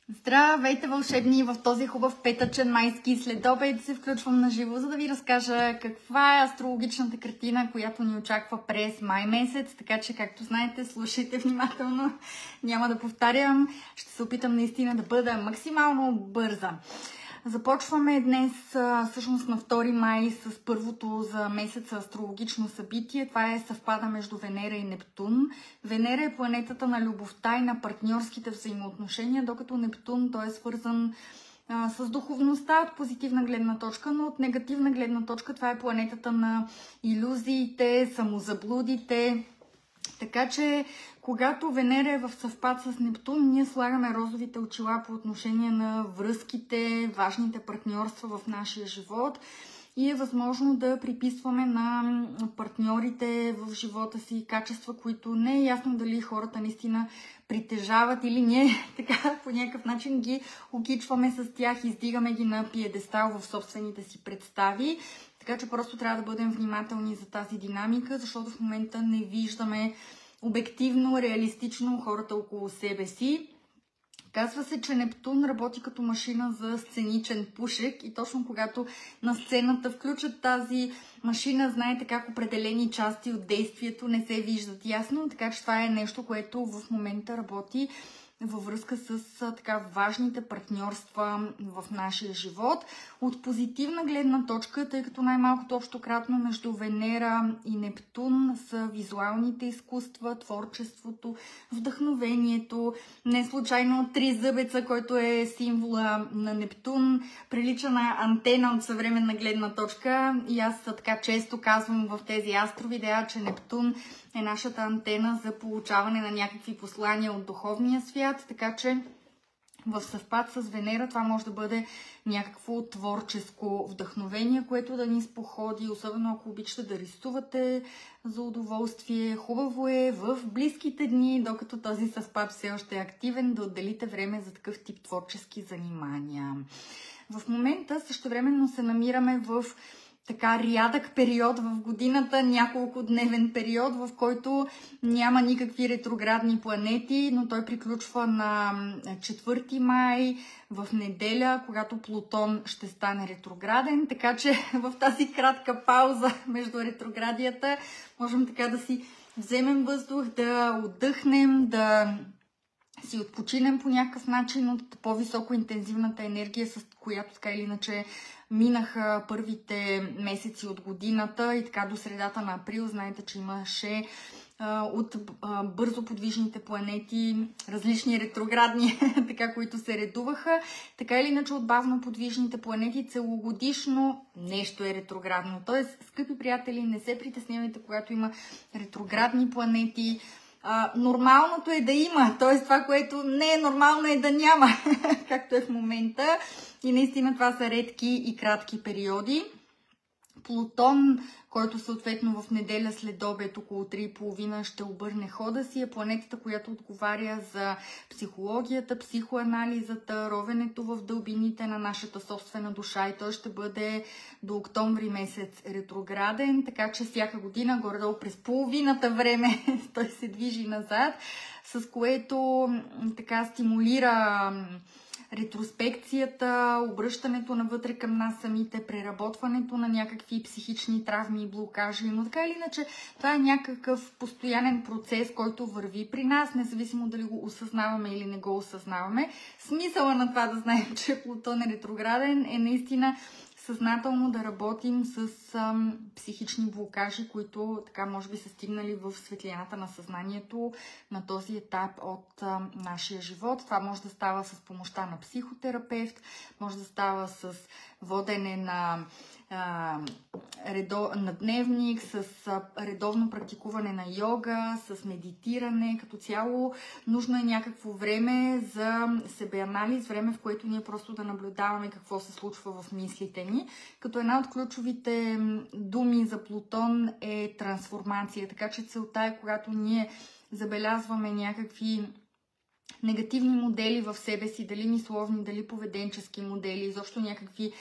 Здравейте, вълшебни! В този хубав петъчен майски следобед се включвам на живо, за да ви разкажа каква е астрологичната картина, която ни очаква през май месец. Така че, както знаете, слушайте внимателно. Няма да повтарям. Ще се опитам наистина да бъда максимално бърза. Започваме днес всъщност на 2 май с първото за месеца астрологично събитие. Това е съвпада между Венера и Нептун. Венера е планетата на любовта и на партньорските взаимоотношения, докато Нептун той е свързан с духовността от позитивна гледна точка, но от негативна гледна точка това е планетата на илюзиите, самозаблудите. Така че, когато Венера е в съвпад с Нептун, ние слагаме розовите очила по отношение на връзките, важните партньорства в нашия живот и е възможно да приписваме на партньорите в живота си качества, които не е ясно дали хората наистина притежават или ние така по някакъв начин ги окичваме с тях, издигаме ги на пиедестал в собствените си представи. Така че просто трябва да бъдем внимателни за тази динамика, защото в момента не виждаме обективно, реалистично хората около себе си. Казва се, че Нептун работи като машина за сценичен пушек и точно когато на сцената включат тази машина, знаете как определени части от действието не се виждат ясно, така че това е нещо, което в момента работи във връзка с така важните партньорства в нашия живот. От позитивна гледна точка, тъй като най-малкото общо кратно между Венера и Нептун са визуалните изкуства, творчеството, вдъхновението. Не случайно тризъбеца, който е символа на Нептун, прилича на антена от съвременна гледна точка. И аз така често казвам в тези астровидеа, че Нептун е нашата антена за получаване на някакви послания от духовния свят, така че в съвпад с Венера това може да бъде някакво творческо вдъхновение, което да ни споходи, особено ако обичате да рисувате за удоволствие. Хубаво е в близките дни, докато този съвпад все още е активен, да отделите време за такъв тип творчески занимания. В момента същевременно се намираме в така рядък период в годината, няколко дневен период, в който няма никакви ретроградни планети, но той приключва на 4 май в неделя, когато Плутон ще стане ретрограден, така че в тази кратка пауза между ретроградията можем така да си вземем въздух, да отдъхнем, да си отпочинем по някакъв начин от по-високо интензивната енергия, с която така или иначе минаха първите месеци от годината и така до средата на април. Знаете, че имаше от бързо подвижните планети различни ретроградни, така, които се редуваха. Така или иначе от бавно подвижните планети целогодишно нещо е ретроградно. Тоест, скъпи приятели, не се притеснявайте, когато има ретроградни планети. Нормалното е да има, т.е. това, което не е нормално е да няма, както е в момента. И наистина това са редки и кратки периоди. Плутон, който съответно в неделя след обед около 3:30 ще обърне хода си, е планетата, която отговаря за психологията, психоанализата, ровенето в дълбините на нашата собствена душа и той ще бъде до октомври месец ретрограден, така че всяка година, горе-долу през половината време, той се движи назад, с което така стимулира ретроспекцията, обръщането навътре към нас самите, преработването на някакви психични травми и блокажи, но така или иначе това е някакъв постоянен процес, който върви при нас, независимо дали го осъзнаваме или не го осъзнаваме. Смисъла на това да знаем, че Плутон е ретрограден е наистина съзнателно да работим с психични блокажи, които така може би са стигнали в светлината на съзнанието на този етап от нашия живот. Това може да става с помощта на психотерапевт, може да става с водене на дневник, с редовно практикуване на йога, с медитиране. Като цяло нужно е някакво време за себеанализ, време в което ние просто да наблюдаваме какво се случва в мислите ни. Като една от ключовите думи за Плутон е трансформация. Така че целта е, когато ние забелязваме някакви негативни модели в себе си, дали мисловни, дали поведенчески модели, изобщо някакви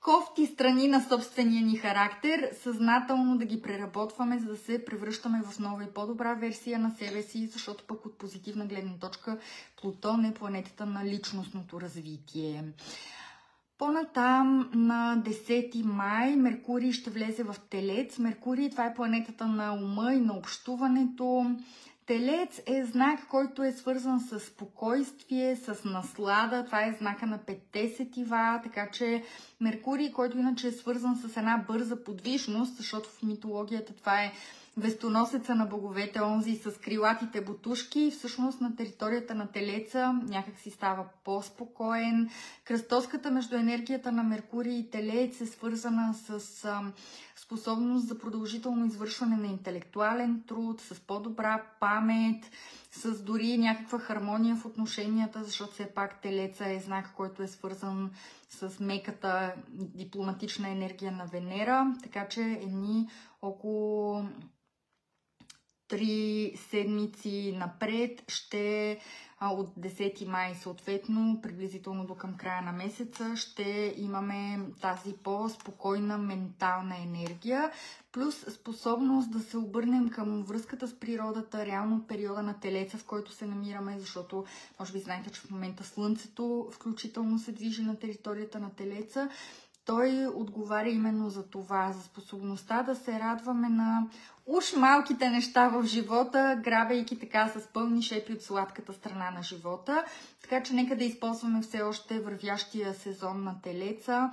кофти страни на собствения ни характер, съзнателно да ги преработваме, за да се превръщаме в нова и по-добра версия на себе си, защото пък от позитивна гледна точка Плутон е планетата на личностното развитие. По-натам на 10 май Меркурий ще влезе в Телец. Меркурий, това е планетата на ума и на общуването. Телец е знак, който е свързан с спокойствие, с наслада. Това е знака на 5-те сетива, така че Меркурий, който иначе е свързан с една бърза подвижност, защото в митологията това е вестоносеца на боговете, онзи с крилатите бутушки, всъщност на територията на Телеца някак си става по-спокоен. Кръстоската между енергията на Меркурий и Телец е свързана с способност за продължително извършване на интелектуален труд, с по-добра памет, с дори някаква хармония в отношенията, защото все пак Телеца е знак, който е свързан с меката дипломатична енергия на Венера, така че едни около 3 седмици напред ще от 10 май съответно, приблизително до към края на месеца, ще имаме тази по-спокойна ментална енергия, плюс способност да се обърнем към връзката с природата, реално от периода на Телеца, в който се намираме, защото може би знаете, че в момента Слънцето включително се движи на територията на Телеца. Той отговаря именно за това, за способността да се радваме на уж малките неща в живота, грабейки така с пълни шепи от сладката страна на живота. Така че нека да използваме все още вървящия сезон на Телеца,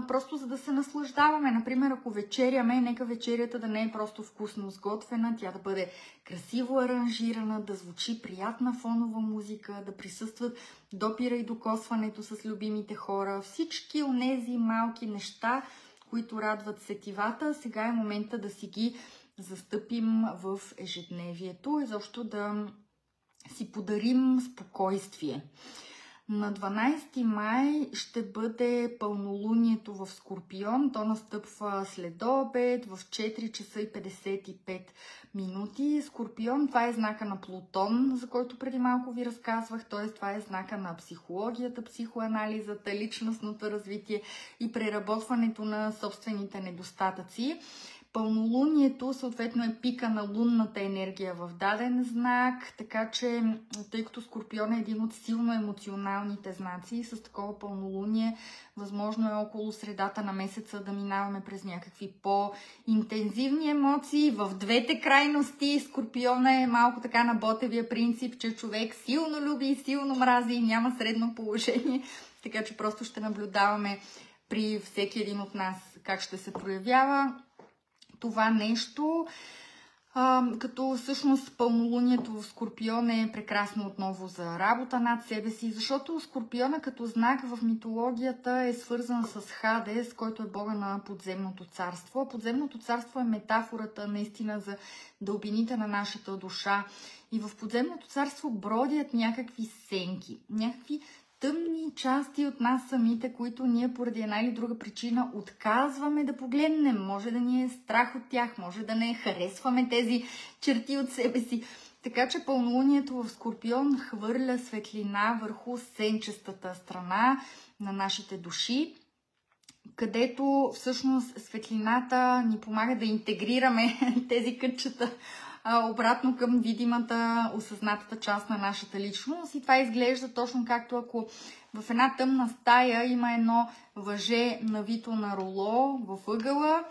просто за да се наслаждаваме. Например, ако вечеряме, нека вечерята да не е просто вкусно сготвена, тя да бъде красиво аранжирана, да звучи приятна фонова музика, да присъстват допира и докосването с любимите хора, всички онези малки неща, които радват сетивата. Сега е момента да си ги застъпим в ежедневието и защо да си подарим спокойствие. На 12 май ще бъде пълнолунието в Скорпион. То настъпва след обед в 4 часа и 55 минути. Скорпион, това е знака на Плутон, за който преди малко ви разказвах. Т.е. това е знака на психологията, психоанализата, личностното развитие и преработването на собствените недостатъци. Пълнолунието съответно е пика на лунната енергия в даден знак, така че, тъй като Скорпион е един от силно емоционалните знаци, с такова пълнолуние, възможно е около средата на месеца да минаваме през някакви по-интензивни емоции. В двете крайности Скорпиона е малко така на Ботевия принцип, че човек силно люби и силно мрази и няма средно положение, така че просто ще наблюдаваме при всеки един от нас как ще се проявява това нещо, като всъщност пълнолунието в Скорпион е прекрасно отново за работа над себе си, защото Скорпиона като знак в митологията е свързан с Хадес, който е бога на подземното царство. Подземното царство е метафората наистина за дълбините на нашата душа. И в подземното царство бродят някакви сенки, някакви тъмни части от нас самите, които ние поради една или друга причина отказваме да погледнем. Може да ни е страх от тях, може да не харесваме тези черти от себе си. Така че пълнолунието в Скорпион хвърля светлина върху сенчестата страна на нашите души, където всъщност светлината ни помага да интегрираме тези кътчета обратно към видимата, осъзнатата част на нашата личност. И това изглежда точно както ако в една тъмна стая има едно въже навито на роло в ъгъла.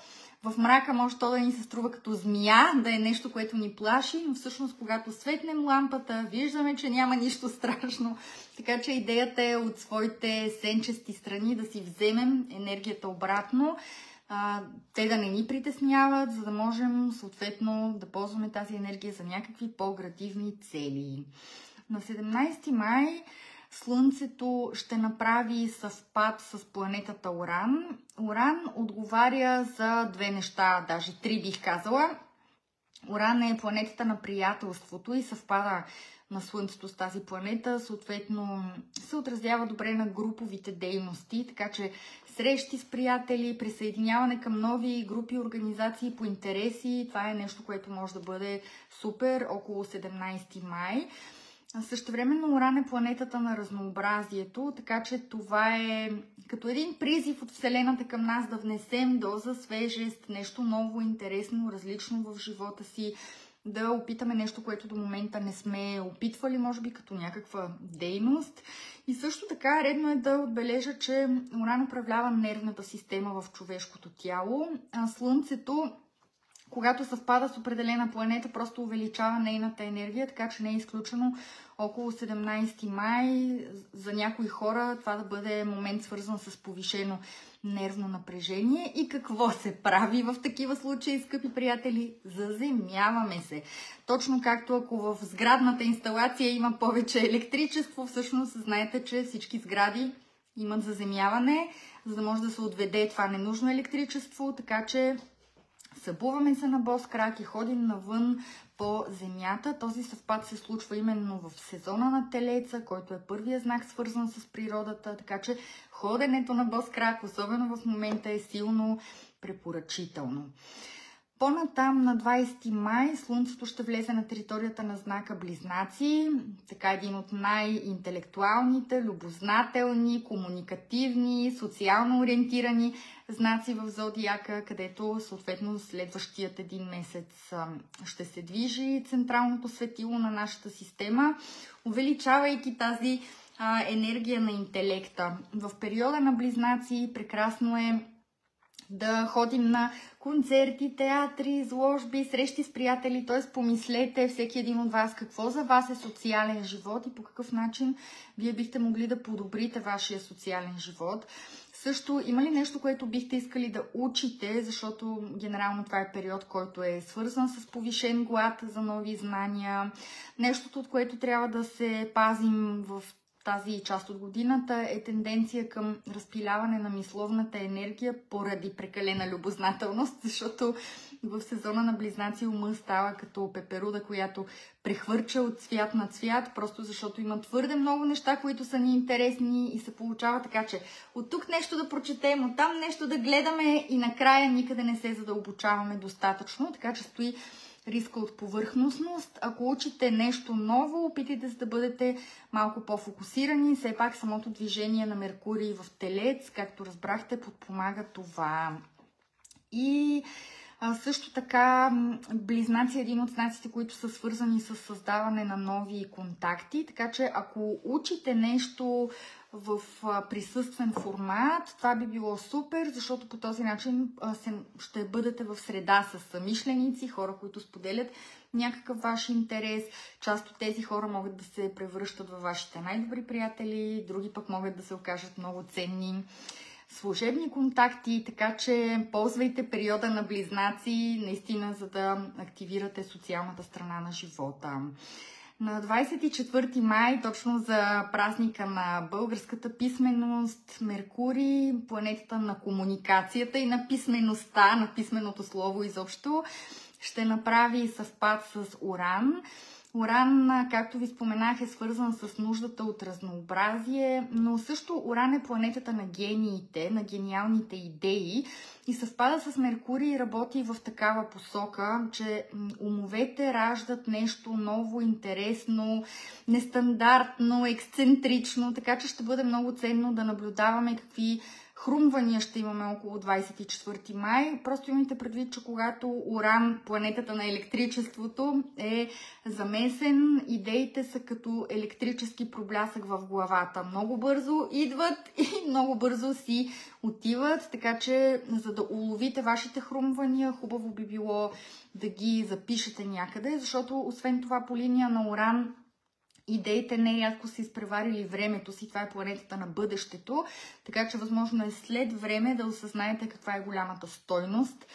В мрака може то да ни се струва като змия, да е нещо, което ни плаши, но всъщност когато светнем лампата, виждаме, че няма нищо страшно. Така че идеята е от своите сенчести страни да си вземем енергията обратно, те да не ни притесняват, за да можем съответно да ползваме тази енергия за някакви по-градивни цели. На 17 май Слънцето ще направи съвпад с планетата Уран. Уран отговаря за две неща, даже 3 бих казала. Уран е планетата на приятелството и съвпада на Слънцето с тази планета, съответно се отразява добре на груповите дейности, така че срещи с приятели, присъединяване към нови групи, организации по интереси, това е нещо, което може да бъде супер около 17 май. Същевременно Уран е планетата на разнообразието, така че това е като един призив от Вселената към нас да внесем доза свежест, нещо ново, интересно, различно в живота си, да опитаме нещо, което до момента не сме опитвали, може би като някаква дейност. И също така редно е да отбележа, че Уран управлява нервната система в човешкото тяло, а Слънцето, когато съвпада с определена планета, просто увеличава нейната енергия, така че не е изключено около 17 май за някои хора това да бъде момент свързан с повишено нервно напрежение. И какво се прави в такива случаи, скъпи приятели? Заземяваме се. Точно както ако в сградната инсталация има повече електричество, всъщност знаете, че всички сгради имат заземяване, за да може да се отведе това ненужно електричество, така че събуваме се на бос крак и ходим навън по земята. Този съвпад се случва именно в сезона на Телеца, който е първия знак свързан с природата, така че ходенето на бос крак, особено в момента, е силно препоръчително. По-натам на 20 май Слънцето ще влезе на територията на знака Близнаци, така един от най-интелектуалните, любознателни, комуникативни, социално ориентирани знаци в зодиака, където съответно следващият един месец ще се движи централното светило на нашата система, увеличавайки тази енергия на интелекта. В периода на Близнаци прекрасно е да ходим на концерти, театри, изложби, срещи с приятели, т.е. помислете всеки един от вас какво за вас е социален живот и по какъв начин вие бихте могли да подобрите вашия социален живот. Също има ли нещо, което бихте искали да учите, защото генерално това е период, който е свързан с повишен глад за нови знания, нещото, от което трябва да се пазим в тази част от годината е тенденция към разпиляване на мисловната енергия поради прекалена любознателност, защото в сезона на Близнаци ума става като пеперуда, която прехвърча от цвят на цвят, просто защото има твърде много неща, които са ни интересни и се получава така, че от тук нещо да прочетем, от там нещо да гледаме и накрая никъде не се задълбочаваме достатъчно, така че стои риска от повърхностност. Ако учите нещо ново, опитайте се да бъдете малко по-фокусирани. Все пак самото движение на Меркурий в Телец, както разбрахте, подпомага това. И също така Близнаци е един от знаците, които са свързани с създаване на нови контакти. Така че ако учите нещо в присъствен формат, това би било супер, защото по този начин ще бъдете в среда с съмишленици, хора, които споделят някакъв ваш интерес. Част от тези хора могат да се превръщат във вашите най-добри приятели, други пък могат да се окажат много ценни служебни контакти, така че ползвайте периода на Близнаци, наистина, за да активирате социалната страна на живота. На 24 май, точно за празника на българската писменост, Меркурий, планетата на комуникацията и на писмеността, на писменото слово изобщо, ще направи съвпад с Уран. Уран, както ви споменах, е свързан с нуждата от разнообразие, но също Уран е планетата на гениите, на гениалните идеи и съвпада с Меркурий и работи в такава посока, че умовете раждат нещо ново, интересно, нестандартно, ексцентрично, така че ще бъде много ценно да наблюдаваме какви хрумвания ще имаме около 24 май. Просто имайте предвид, че когато Уран, планетата на електричеството, е замесен, идеите са като електрически проблясък в главата. Много бързо идват и много бързо си отиват, така че за да уловите вашите хрумвания, хубаво би било да ги запишете някъде, защото освен това по линия на Уран идеите нерядко са изпреварили времето си, това е планетата на бъдещето, така че възможно е след време да осъзнаете каква е голямата стойност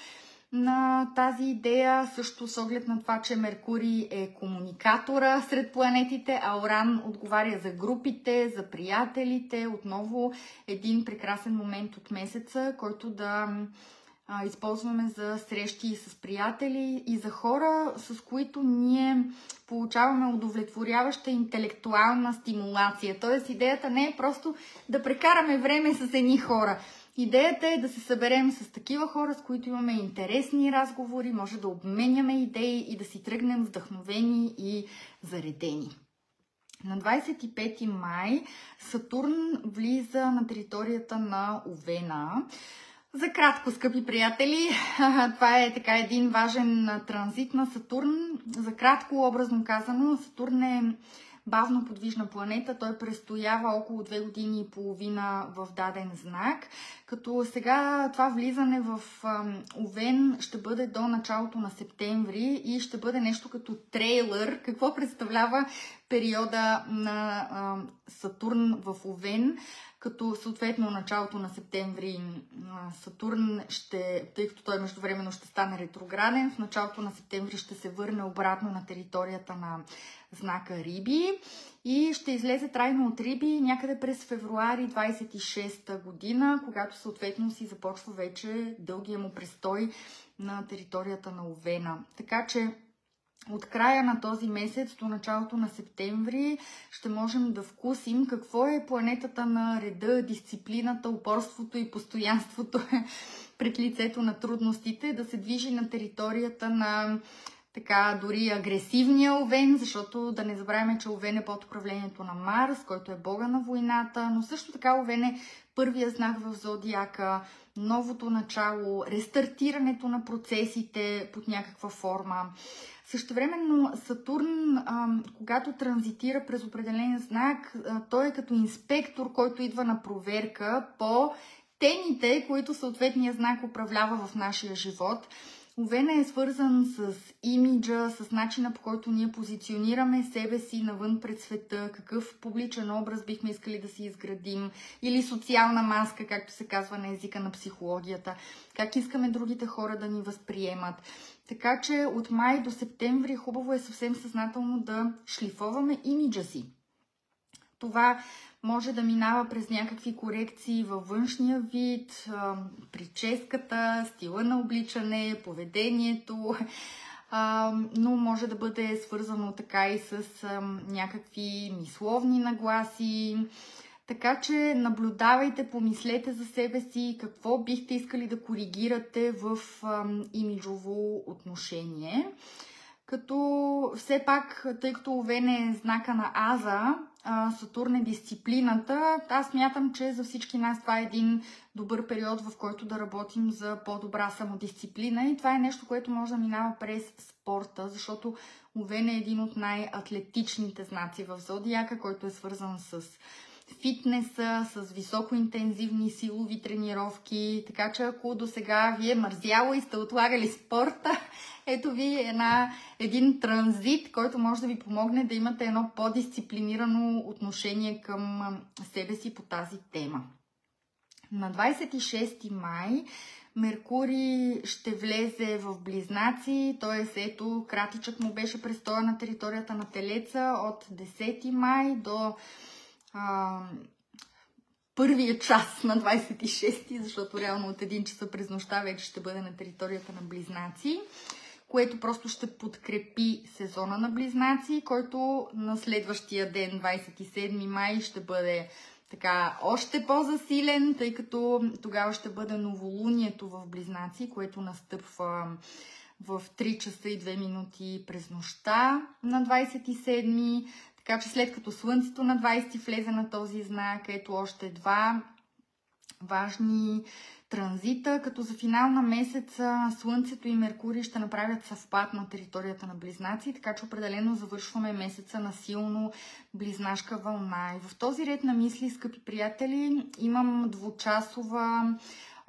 на тази идея, също с оглед на това, че Меркурий е комуникатора сред планетите, а Уран отговаря за групите, за приятелите, отново един прекрасен момент от месеца, който да използваме за срещи с приятели и за хора, с които ние получаваме удовлетворяваща интелектуална стимулация. Тоест идеята не е просто да прекараме време с едни хора. Идеята е да се съберем с такива хора, с които имаме интересни разговори, може да обменяме идеи и да си тръгнем вдъхновени и заредени. На 25 май Сатурн влиза на територията на Овена. За кратко, скъпи приятели, това е така един важен транзит на Сатурн. За кратко, образно казано, Сатурн е бавно подвижна планета. Той престоява около 2 години и половина в даден знак, като сега това влизане в Овен ще бъде до началото на септември и ще бъде нещо като трейлър. Какво представлява периода на Сатурн в Овен? Като съответно началото на септември Сатурн тъй като той междувременно ще стане ретрограден, в началото на септември ще се върне обратно на територията на знака Риби и ще излезе трайно от Риби някъде през февруари 26-та година, когато съответно си започва вече дългия му престой на територията на Овена. Така че от края на този месец до началото на септември ще можем да вкусим какво е планетата на реда, дисциплината, упорството и постоянството пред лицето на трудностите, да се движи на територията на така дори агресивния Овен, защото да не забравяме, че Овен е под управлението на Марс, който е бога на войната, но също така Овен е първия знак в зодиака, новото начало, рестартирането на процесите под някаква форма. Същевременно Сатурн, когато транзитира през определен знак, той е като инспектор, който идва на проверка по темите, които съответния знак управлява в нашия живот. Овен е свързан с имиджа, с начина, по който ние позиционираме себе си навън пред света, какъв публичен образ бихме искали да си изградим, или социална маска, както се казва на езика на психологията, как искаме другите хора да ни възприемат. Така че от май до септември хубаво е съвсем съзнателно да шлифоваме имиджа си. Това може да минава през някакви корекции във външния вид, прическата, стила на обличане, поведението, но може да бъде свързано така и с някакви мисловни нагласи. Така че наблюдавайте, помислете за себе си какво бихте искали да коригирате в имиджово отношение. Като все пак, тъй като Овен е знака на Аза, Сатурн е дисциплината, аз смятам, че за всички нас това е един добър период, в който да работим за по-добра самодисциплина и това е нещо, което може да минава през спорта, защото Овен е един от най-атлетичните знаци в зодиака, който е свързан с фитнеса, с високоинтензивни силови тренировки, така че ако до сега ви е мързяло и сте отлагали спорта, ето ви един транзит, който може да ви помогне да имате едно по-дисциплинирано отношение към себе си по тази тема. На 26 май Меркурий ще влезе в Близнаци, т.е. ето кратичък му беше престоя на територията на Телеца от 10 май до първия час на 26, защото реално от 1 часа през нощта вече ще бъде на територията на Близнаци, което просто ще подкрепи сезона на Близнаци, който на следващия ден, 27 май, ще бъде така още по-засилен, тъй като тогава ще бъде новолунието в Близнаци, което настъпва в 3 часа и 2 минути през нощта на 27. Така че след като Слънцето на 20 влезе на този знак, ето още два важни транзита, като за финал на месеца Слънцето и Меркурий ще направят съвпад на територията на Близнаци, така че определено завършваме месеца на силно близнашка вълна. И в този ред на мисли, скъпи приятели, имам двучасова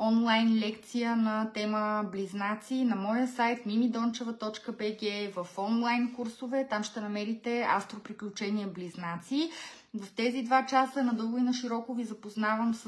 онлайн лекция на тема Близнаци на моя сайт mimidoncheva.bg в онлайн курсове. Там ще намерите Астроприключения Близнаци. В тези 2 часа надълго и на широко ви запознавам с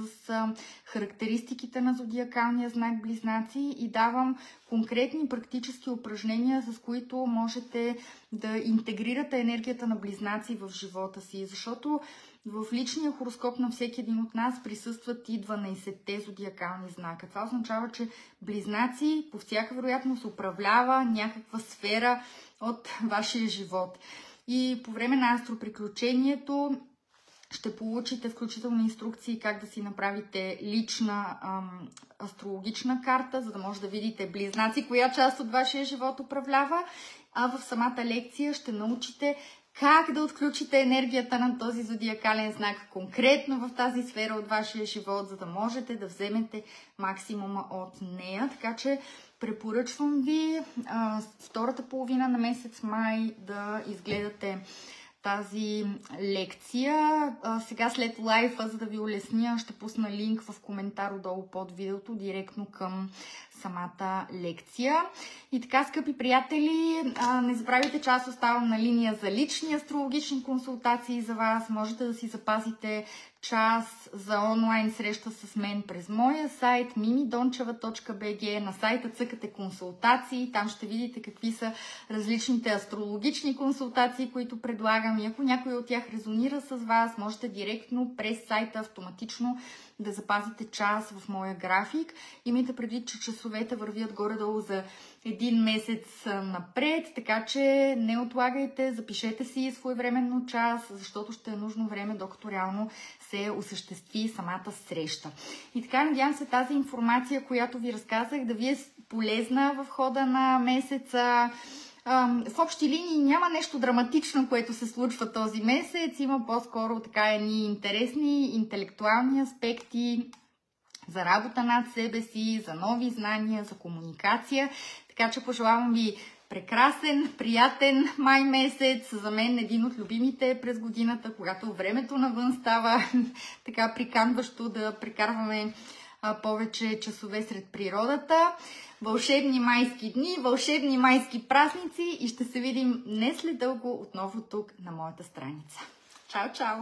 характеристиките на зодиакалния знак Близнаци и давам конкретни практически упражнения, с които можете да интегрирате енергията на Близнаци в живота си, защото в личния хороскоп на всеки един от нас присъстват и 12-те зодиакални знака. Това означава, че Близнаци по всяка вероятност управлява някаква сфера от вашия живот. И по време на Астроприключението ще получите включително инструкции как да си направите лична астрологична карта, за да може да видите Близнаци, коя част от вашия живот управлява. А в самата лекция ще научите как да отключите енергията на този зодиакален знак конкретно в тази сфера от вашия живот, за да можете да вземете максимума от нея. Така че препоръчвам ви втората половина на месец май да изгледате тази лекция. Сега след лайфа, за да ви улесня, ще пусна линк в коментар отдолу под видеото, директно към самата лекция. И така, скъпи приятели, не забравяйте, че аз оставам на линия за лични астрологични консултации за вас. Можете да си запазите час за онлайн среща с мен през моя сайт mimidoncheva.bg. На сайта цъкате консултации, там ще видите какви са различните астрологични консултации, които предлагам. И ако някой от тях резонира с вас, можете директно през сайта автоматично да запазите час в моя график. Имайте предвид, че часовете вървят горе-долу за един месец напред, така че не отлагайте, запишете си своевременно час, защото ще е нужно време, докато реално се осъществи самата среща. И така, надявам се тази информация, която ви разказах, да ви е полезна в хода на месеца. В общи линии няма нещо драматично, което се случва този месец. Има по-скоро така едни интересни интелектуални аспекти за работа над себе си, за нови знания, за комуникация. Така че пожелавам ви прекрасен, приятен май месец. За мен един от любимите през годината, когато времето навън става така приканващо да прекарваме повече часове сред природата. Вълшебни майски дни, вълшебни майски празници и ще се видим не след дълго отново тук на моята страница. Чао, чао!